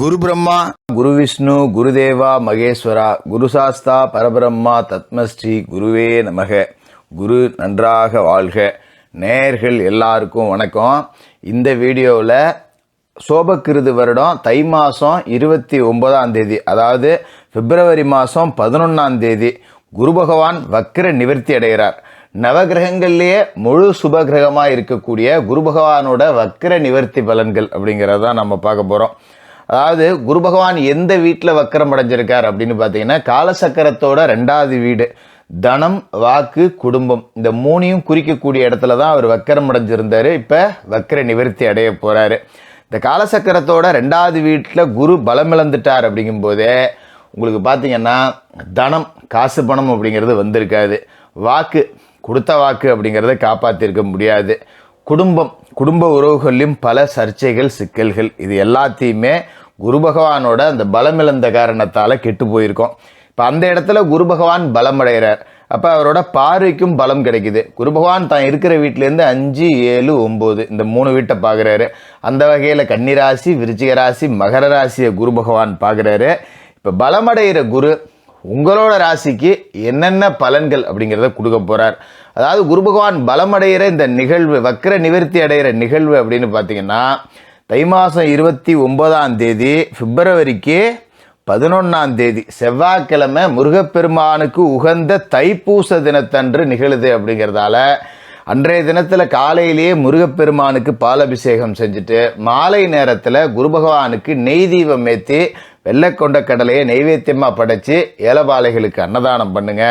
குரு பிரம்மா, குரு விஷ்ணு, குருதேவா மகேஸ்வரா, குரு சாஸ்தா பரபிரம்மா தத்மஸ்ரீ குருவே நமக. குரு நன்றாக வாழ்க. நேயர்கள் எல்லாருக்கும் வணக்கம். இந்த வீடியோவில் சோபக்கிருது வருடம் தை மாதம் 29ஆம் தேதி, அதாவது பிப்ரவரி மாதம் 11ஆம் தேதி குரு பகவான் வக்ர நிவர்த்தி அடைகிறார். நவகிரகங்கள்லேயே முழு சுபகிரகமாக இருக்கக்கூடிய குரு பகவானோட வக்ர நிவர்த்தி பலன்கள் அப்படிங்கிறதான் நம்ம பார்க்க போகிறோம். அதாவது குரு பகவான் எந்த வீட்டில் வக்கரம் அடைஞ்சிருக்கார் அப்படின்னு பார்த்தீங்கன்னா, காலசக்கரத்தோட 2வது வீடு, தனம், வாக்கு, குடும்பம், இந்த மூணையும் குறிக்கக்கூடிய இடத்துல தான் அவர் வக்கரம் அடைஞ்சிருந்தார். இப்போ வக்கர நிவர்த்தி அடைய போகிறாரு. இந்த காலசக்கரத்தோட 2வது வீட்டில் குரு பலமிழந்துட்டார். அப்படிங்கும்போதே உங்களுக்கு பார்த்தீங்கன்னா தனம், காசு பணம் அப்படிங்கிறது வந்திருக்காது. வாக்கு, கொடுத்த வாக்கு அப்படிங்கிறத காப்பாற்றிருக்க முடியாது. குடும்ப உறவுகளிலும் பல சர்ச்சைகள், சிக்கல்கள், இது எல்லாத்தையுமே குரு பகவானோட அந்த பலமிழந்த காரணத்தால் கெட்டு போயிருக்கோம். இப்போ அந்த இடத்துல குரு பகவான் பலம் அடைகிறார். அப்போ அவரோட பார்வைக்கும் பலம் கிடைக்குது. குரு பகவான் தான் இருக்கிற வீட்டிலேருந்து 5, 7, 9 இந்த 3 வீட்டை பார்க்குறாரு. அந்த வகையில் கன்னிராசி, விருச்சிக ராசி, மகர ராசியை குரு பகவான் பார்க்குறாரு. இப்போ பலமடைகிற குரு உங்களோட ராசிக்கு என்னென்ன பலன்கள் அப்படிங்கிறத கொடுக்க போகிறார். அதாவது குரு பகவான் பலமடைகிற இந்த நிகழ்வு, வக்ர நிவர்த்தி அடைகிற நிகழ்வு அப்படின்னு பார்த்தீங்கன்னா, தை மாதம் 29ஆம் தேதி பிப்ரவரிக்கு 11ஆம் தேதி செவ்வாய்க்கிழமை முருகப்பெருமானுக்கு உகந்த தைப்பூச தினத்தன்று நிகழுது. அப்படிங்கிறதால அன்றைய தினத்தில் காலையிலேயே முருகப்பெருமானுக்கு பாலபிஷேகம் செஞ்சுட்டு மாலை நேரத்தில் குரு பகவானுக்கு நெய் தீபம் ஏற்றி வெள்ளைக்கொண்ட கடலையை நைவேத்தியமாக படைச்சி ஏலபாலைகளுக்கு அன்னதானம் பண்ணுங்க.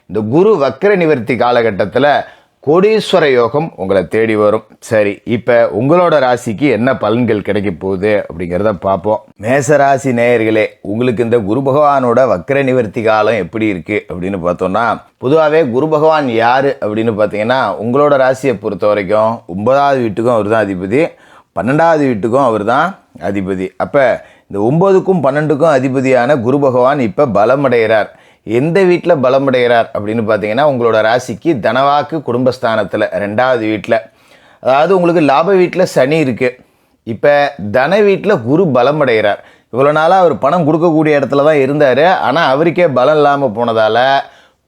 இந்த குரு வக்ர நிவர்த்தி காலகட்டத்தில் கோடீஸ்வர யோகம் உங்களை தேடி வரும். சரி, இப்போ உங்களோட ராசிக்கு என்ன பலன்கள் கிடைக்க போகுது அப்படிங்கிறத பார்ப்போம். மேசராசி நேயர்களே, உங்களுக்கு இந்த குரு பகவானோட வக்ர நிவர்த்தி காலம் எப்படி இருக்குது அப்படின்னு பார்த்தோம்னா, பொதுவாகவே குரு பகவான் யார் அப்படின்னு பார்த்தீங்கன்னா, உங்களோட ராசியை பொறுத்த வரைக்கும் 9வது வீட்டுக்கும் அவர் தான் அதிபதி, 12வது வீட்டுக்கும் அவர் தான் அதிபதி. அப்போ இந்த 9க்கும் 12க்கும் அதிபதியான குரு பகவான் இப்போ பலமடைகிறார். எந்த வீட்டில் பலமடைகிறார் அப்படின்னு பார்த்தீங்கன்னா, உங்களோட ராசிக்கு தனவாக்கு குடும்பஸ்தானத்தில் 2வது வீட்டில். அதாவது உங்களுக்கு லாப வீட்டில் சனி இருக்குது. இப்போ தன வீட்டில் குரு பலமடைகிறார். இவ்வளோ நாளாக அவர் பணம் கொடுக்கக்கூடிய இடத்துல தான் இருந்தார். ஆனால் அவருக்கே பலம் இல்லாமல் போனதால்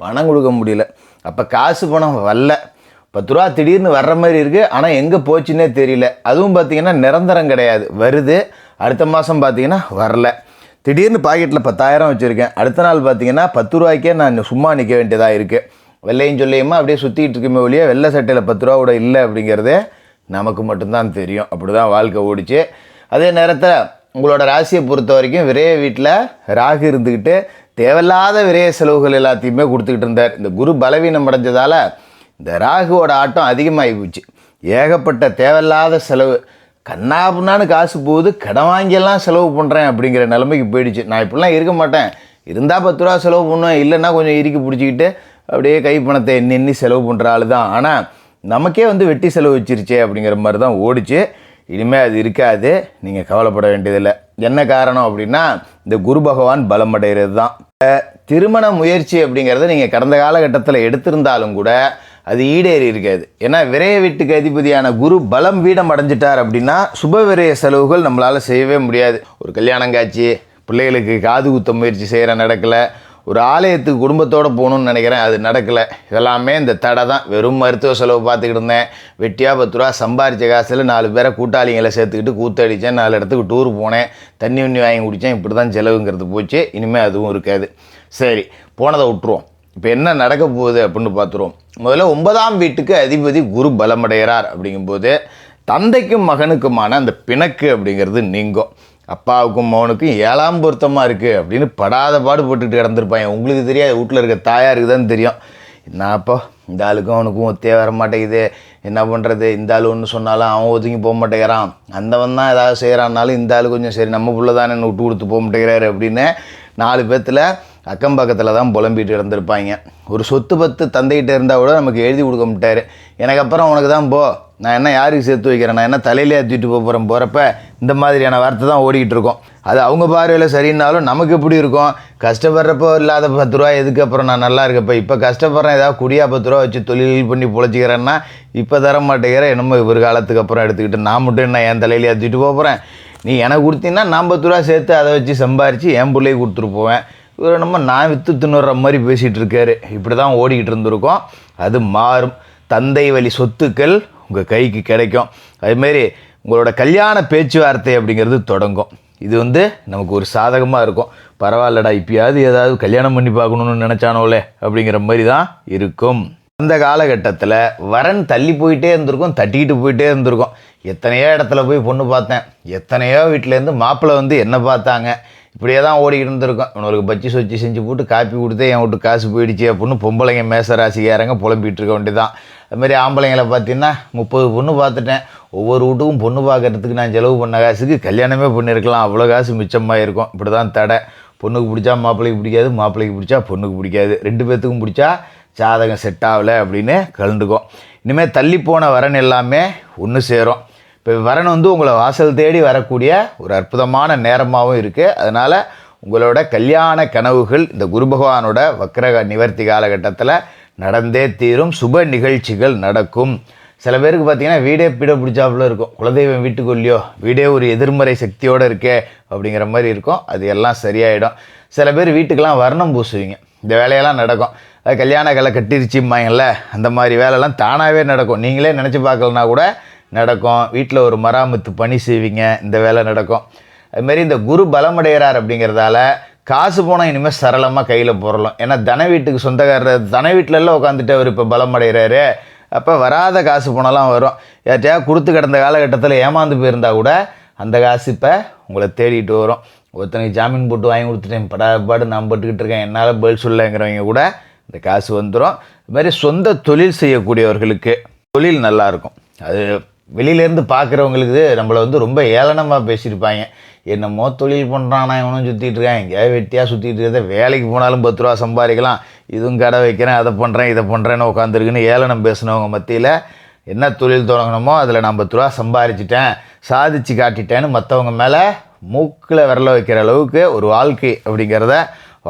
பணம் கொடுக்க முடியல. அப்போ காசு பணம் வரல. 10 ரூபா திடீர்னு வர்ற மாதிரி இருக்குது, ஆனால் எங்கே போச்சுன்னே தெரியல. அதுவும் பார்த்திங்கன்னா நிரந்தரம் கிடையாது. வருது, அடுத்த மாதம் பார்த்திங்கன்னா வரல. திடீர்னு பாக்கெட்டில் 10,000 வச்சுருக்கேன், அடுத்த நாள் பார்த்திங்கன்னா 10 ரூபாய்க்கே நான் சும்மா நிற்க வேண்டியதாக இருக்குது. வெள்ளையும் சொல்லியுமா அப்படியே சுற்றிக்கிட்டு இருக்குமே ஒழிய வெள்ளை சட்டையில் 10 ரூபா கூட இல்லை அப்படிங்கிறதே நமக்கு மட்டும்தான் தெரியும். அப்படி தான் வாழ்க்கை ஓடிச்சு. அதே நேரத்தில் உங்களோட ராசியை பொறுத்த வரைக்கும் விரைய வீட்டில் ராகு இருந்துக்கிட்டு தேவையில்லாத விரைய செலவுகள் எல்லாத்தையுமே கொடுத்துக்கிட்டு இருந்தார். இந்த குரு பலவீனம் அடைஞ்சதால் இந்த ராகுவோட ஆட்டம் அதிகமாகி போச்சு. ஏகப்பட்ட தேவையில்லாத செலவு, கண்ணாப்புனான்னு காசு போகுது, கடன் வாங்கியெல்லாம் செலவு பண்ணுறேன் அப்படிங்கிற நிலைமைக்கு போயிடுச்சு. நான் இப்படிலாம் இருக்க மாட்டேன், இருந்தால் 10 ரூபா செலவு பண்ணுவேன், இல்லைன்னா கொஞ்சம் இறுக்கி பிடிச்சிக்கிட்டு அப்படியே கை பணத்தை எண்ணி செலவு பண்ணுற ஆள் தான். ஆனால் நமக்கே வெட்டி செலவு வச்சிருச்சே அப்படிங்கிற மாதிரி தான் ஓடிச்சு. இனிமேல் அது இருக்காது, நீங்கள் கவலைப்பட வேண்டியதில்லை. என்ன காரணம் அப்படின்னா, இந்த குரு பகவான் பலம் அடைகிறது தான். திருமண முயற்சி அப்படிங்கிறத நீங்கள் கடந்த காலகட்டத்தில் எடுத்திருந்தாலும் கூட அது ஈடேறி இருக்காது. ஏன்னா விரைய வீட்டுக்கு அதிபதியான குரு பலம் வீடம் அடைஞ்சிட்டார் அப்படின்னா சுப விரைய செலவுகள் நம்மளால் செய்யவே முடியாது. ஒரு கல்யாணம் காட்சி, பிள்ளைகளுக்கு காது குத்த முயற்சி செய்கிற நடக்கலை, ஒரு ஆலயத்துக்கு குடும்பத்தோடு போகணுன்னு நினைக்கிறேன், அது நடக்கலை. இதெல்லாமே இந்த தடை தான். வெறும் மருத்துவ செலவு பார்த்துக்கிட்டு இருந்தேன், வெட்டியாக 10 ரூபா சம்பாரித்த காசில் 4 பேரை கூட்டாளிங்களை சேர்த்துக்கிட்டு கூத்தடித்தேன், 4 இடத்துக்கு டூர் போனேன், தண்ணி வாங்கி குடித்தேன், இப்படி தான் செலவுங்கிறது போச்சு. இனிமேல் அதுவும் இருக்காது. சரி, போனதை விட்டுருவோம். இப்போ என்ன நடக்க போகுது அப்படின்னு பார்த்துருவோம். முதல்ல 9ஆம் வீட்டுக்கு அதிபதி குரு பலமடைகிறார். அப்படிங்கும்போது தந்தைக்கும் மகனுக்குமான அந்த பிணக்கு அப்படிங்கிறது நீங்கும். அப்பாவுக்கும் மகனுக்கும் 7ஆம் பொருத்தமாக இருக்குது அப்படின்னு படாத பாடுபட்டுக்கிட்டு கிடந்திருப்பாங்க. உங்களுக்கு தெரியாது, வீட்டில் இருக்க தாயாருக்கு தான் தெரியும். என்னப்போ இந்த ஆளுக்கும் அவனுக்கும் ஒத்தே வர மாட்டேங்குது, என்ன பண்ணுறது, இந்த ஆள் ஒன்று சொன்னாலும் அவன் ஒதுங்கி போக மாட்டேங்கிறான், அந்தவன் தான் ஏதாவது செய்கிறான்னாலும் இந்த ஆள் கொஞ்சம் சரி நம்ம பிள்ளை தானே என்ன விட்டு கொடுத்து போக மாட்டேங்கிறாரு அப்படின்னு 4 பேர்த்தில் அக்கம் பக்கத்தில் தான் புலம்பிட்டு இருந்திருப்பாங்க. ஒரு சொத்து பத்து தந்தைகிட்ட இருந்தால் கூட நமக்கு எழுதி கொடுக்க மாட்டார். எனக்கு அப்புறம் உனக்கு தான் போ, நான் என்ன யாருக்கு சேர்த்து வைக்கிறேன், நான் என்ன தலையிலே தூக்கிட்டு போகிறேன், போகிறப்ப இந்த மாதிரியான வார்த்தை தான் ஓடிக்கிட்டு இருக்கோம். அது அவங்க பார்வையில் சரின்னாலும் நமக்கு எப்படி இருக்கும், கஷ்டப்படுறப்போ இல்லாத 10 ரூபா எதுக்கு அப்புறம் நான் நல்லா இருக்கப்போ, இப்போ கஷ்டப்படுறேன் ஏதாவது குடியா 10 ரூபா வச்சு தொழில் பண்ணி பொழைச்சிக்கிறேன்னா இப்போ தர மாட்டேங்கிற, என்னமோ இவர் காலத்துக்கு அப்புறம் எடுத்துக்கிட்டு நான் மட்டும் என்ன என் தலையிலே தூக்கிட்டு போகிறேன். நீ எனக்கு கொடுத்தீங்கன்னா நான் 10 ரூபா சேர்த்து அதை வச்சு சம்பாரித்து என் பிள்ளைக்கு கொடுத்துட்டு போவேன். இவர் நம்ம நான் விற்று தின்னுற மாதிரி பேசிகிட்டு இருக்காரு. இப்படி தான் ஓடிக்கிட்டு இருந்திருக்கோம். அது மாறும். தந்தை வழி சொத்துக்கள் உங்கள் கைக்கு கிடைக்கும். அதுமாரி உங்களோட கல்யாண பேச்சுவார்த்தை அப்படிங்கிறது தொடங்கும். இது நமக்கு ஒரு சாதகமாக இருக்கும். பரவாயில்லடா, இப்பயாவது ஏதாவது கல்யாணம் பண்ணி பார்க்கணுன்னு நினச்சானோலே அப்படிங்கிற மாதிரி தான் இருக்கும். அந்த காலகட்டத்தில் வரன் தள்ளி போயிட்டே இருந்திருக்கும், தட்டிக்கிட்டு போயிட்டே இருந்திருக்கும். எத்தனையோ இடத்துல போய் பொண்ணு பார்த்தேன், எத்தனையோ வீட்டிலேருந்து மாப்பிள்ளை என்ன பார்த்தாங்க. இப்படியே தான் ஓடிக்கிட்டு இருந்திருக்கும். இவனுக்கு பச்சி சொச்சி செஞ்சு போட்டு காப்பி கொடுத்தே என் வீட்டு காசு போயிடுச்சு அப்படின்னு பொம்பளைங்க மேசராசிக்காரங்க புலம்பிகிட்டு இருக்க வேண்டியதான். அதுமாரி ஆம்பளைங்களை பார்த்தீங்கன்னா 30 பொண்ணு பார்த்துட்டேன், ஒவ்வொரு வீட்டுக்கும் பொண்ணு பார்க்கறதுக்கு நான் செலவு பண்ண காசுக்கு கல்யாணமே பண்ணியிருக்கலாம், அவ்வளோ காசு மிச்சமாக இருக்கும். இப்படி தான் தடை. பொண்ணுக்கு பிடிச்சா மாப்பிள்ளைக்கு பிடிக்காது, மாப்பிள்ளைக்கு பிடிச்சா பொண்ணுக்கு பிடிக்காது, 2 பேர்த்துக்கும் பிடிச்சா ஜாதகம் செட் ஆகலை அப்படின்னு கலந்துக்கும். இனிமேல் தள்ளி போன வரன் எல்லாமே ஒன்று சேரும். இப்போ வரன் உங்களை வாசல் தேடி வரக்கூடிய ஒரு அற்புதமான நேரமாகவும் இருக்குது. அதனால் உங்களோட கல்யாண கனவுகள் இந்த குரு பகவானோட வக்ர நிவர்த்தி காலகட்டத்தில் நடந்தே தீரும். சுப நிகழ்ச்சிகள் நடக்கும். சில பேருக்கு பார்த்திங்கன்னா வீடே பீட பிடிச்சாப்புல இருக்கும். குலதெய்வம் வீட்டுக்கு இல்லையோ, வீடே ஒரு எதிர்மறை சக்தியோடு இருக்கே அப்படிங்கிற மாதிரி இருக்கும். அது எல்லாம் சரியாயிடும். சில பேர் வீட்டுக்கெல்லாம் வர்ணம் பூசுவீங்க. இந்த வேலையெல்லாம் நடக்கும். அது கல்யாண கலை கட்டிருச்சும்பாங்கல்ல, அந்த மாதிரி வேலையெல்லாம் தானாகவே நடக்கும். நீங்களே நினச்சி பார்க்கலனா கூட நடக்கும். வீட்டில் ஒரு மராமத்து பணி செய்வீங்க, இந்த வேலை நடக்கும். அதுமாரி இந்த குரு பலமடைகிறார் அப்படிங்கிறதால காசு போனால் இனிமேல் சரளமாக கையில் போடலாம். ஏன்னா தன வீட்டுக்கு சொந்தக்காரர் தன வீட்டிலெல்லாம் உட்காந்துட்டு அவர் இப்போ பலமடைகிறாரு. அப்போ வராத காசு போனாலாம் வரும். யார்ட்டையா கொடுத்து கிடந்த காலகட்டத்தில் ஏமாந்து போயிருந்தால் கூட அந்த காசு இப்போ உங்களை தேடிட்டு வரும். ஒருத்தனுக்கு ஜாமீன் போட்டு வாங்கி கொடுத்துட்டேன், படாபாடு நான் பட்டுக்கிட்டு இருக்கேன், என்னால் பதில் சொல்லங்கிறவங்க கூட இந்த காசு வந்துடும். இதுமாதிரி சொந்த தொழில் செய்யக்கூடியவர்களுக்கு தொழில் நல்லாயிருக்கும். அது வெளியிலேருந்து பார்க்குறவங்களுக்கு நம்மளை ரொம்ப ஏளனமாக பேசியிருப்பாங்க. என்னமோ தொழில் பண்ணுறானா இவனும் சுற்றிட்டு இருக்கேன், எங்கேயாவது வெட்டியாக சுற்றிட்டு இருக்கிறத, வேலைக்கு போனாலும் 10 ரூபா சம்பாதிக்கலாம், இதுவும் கடை வைக்கிறேன், அதை பண்ணுறேன் இதை பண்ணுறேன்னு உட்காந்துருக்குன்னு ஏளனம் பேசினவங்க மத்தியில் என்ன தொழில் தொடங்கணுமோ அதில் நான் 10 ரூபா சம்பாரிச்சிட்டேன், சாதிச்சு காட்டிட்டேன்னு மற்றவங்க மேலே மூக்கில் விரல வைக்கிற அளவுக்கு ஒரு வாழ்க்கை அப்படிங்கிறத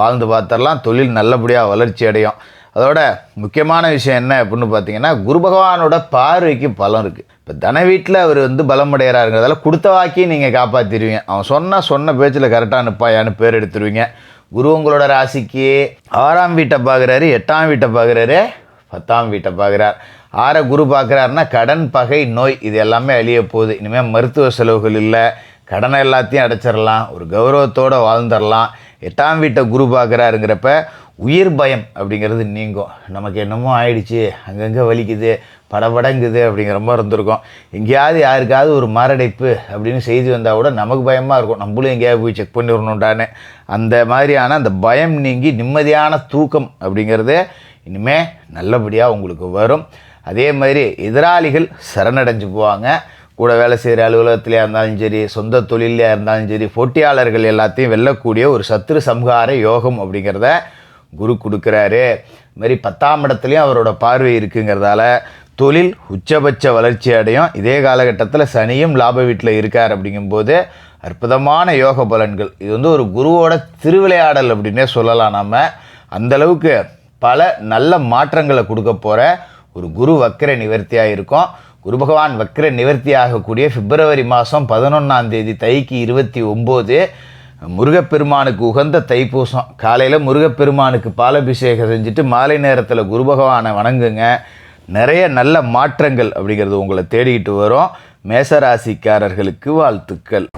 வாழ்ந்து பார்த்துடலாம். தொழில் நல்லபடியாக வளர்ச்சி அடையும். அதோட முக்கியமான விஷயம் என்ன அப்படின்னு பார்த்தீங்கன்னா, குரு பகவானோட பார்வைக்கு பலம் இருக்குது. இப்போ தன வீட்டில் அவர் பலமடைகிறாருங்கிறதால கொடுத்த வாக்கி நீங்கள் காப்பாற்றிடுவீங்க. அவன் சொன்ன பேச்சில் கரெக்டாக நிற்பாயான்னு பேர் எடுத்துருவீங்க. குரு உங்களோட ராசிக்கு 6ஆம் வீட்டை பார்க்குறாரு, 8ஆம் வீட்டை பார்க்குறாரு, 10ஆம் வீட்டை பார்க்குறார். 6 குரு பார்க்குறாருன்னா கடன், பகை, நோய் இது எல்லாமே அழிய போகுது. இனிமேல் மருத்துவ செலவுகள் இல்லை, கடனை எல்லாத்தையும் அடைச்சிடலாம், ஒரு கௌரவத்தோடு வாழ்ந்துடலாம். 8ஆம் வீட்டை குரு பார்க்குறாருங்கிறப்ப உயிர் பயம் அப்படிங்கிறது நீங்கும். நமக்கு என்னமோ ஆயிடுச்சு, அங்கங்கே வலிக்குது, படபடங்குது அப்படிங்கிற மாதிரி இருந்திருக்கும். எங்கேயாவது யாருக்காவது ஒரு மாரடைப்பு அப்படின்னு செய்தி வந்தால் கூட நமக்கு பயமாக இருக்கும், நம்மளும் எங்கேயாவது போய் செக் பண்ணிடணுன்டான்னு. அந்த மாதிரியான அந்த பயம் நீங்கி நிம்மதியான தூக்கம் அப்படிங்கிறது இனிமேல் நல்லபடியாக உங்களுக்கு வரும். அதே மாதிரி எதிராளிகள் சரணடைஞ்சு போவாங்க. கூட வேலை செய்கிற அலுவலகத்திலையாக இருந்தாலும் சரி, சொந்த தொழிலையாக இருந்தாலும் சரி, போட்டியாளர்கள் எல்லாத்தையும் வெல்லக்கூடிய ஒரு சத்ரு சம்ஹார யோகம் அப்படிங்கிறத குரு கொடுக்குறாரு. இதுமாரி 10ஆம் இடத்துலையும் அவரோட பார்வை இருக்குங்கிறதால தொழில் உச்சபட்ச வளர்ச்சி அடையும். இதே காலகட்டத்தில் சனியும் லாப வீட்டில் இருக்கார். அப்படிங்கும்போது அற்புதமான யோக பலன்கள். இது ஒரு குருவோட திருவிளையாடல் அப்படின்னே சொல்லலாம். நாம் அந்தளவுக்கு பல நல்ல மாற்றங்களை கொடுக்க போகிற ஒரு குரு வக்ர நிவர்த்தியாக இருக்கும். குரு பகவான் வக்ர நிவர்த்தி ஆகக்கூடிய பிப்ரவரி மாதம் 11ஆம் தேதி தைக்கு 29 முருகப்பெருமானுக்கு உகந்த தைப்பூசம். காலையில் முருகப்பெருமானுக்கு பாலபிஷேகம் செஞ்சுட்டு மாலை நேரத்தில் குரு பகவானை வணங்குங்க. நிறைய நல்ல மாற்றங்கள் அப்படிங்கிறது உங்களை தேடிக்கிட்டு வரும். மேசராசிக்காரர்களுக்கு வாழ்த்துக்கள்.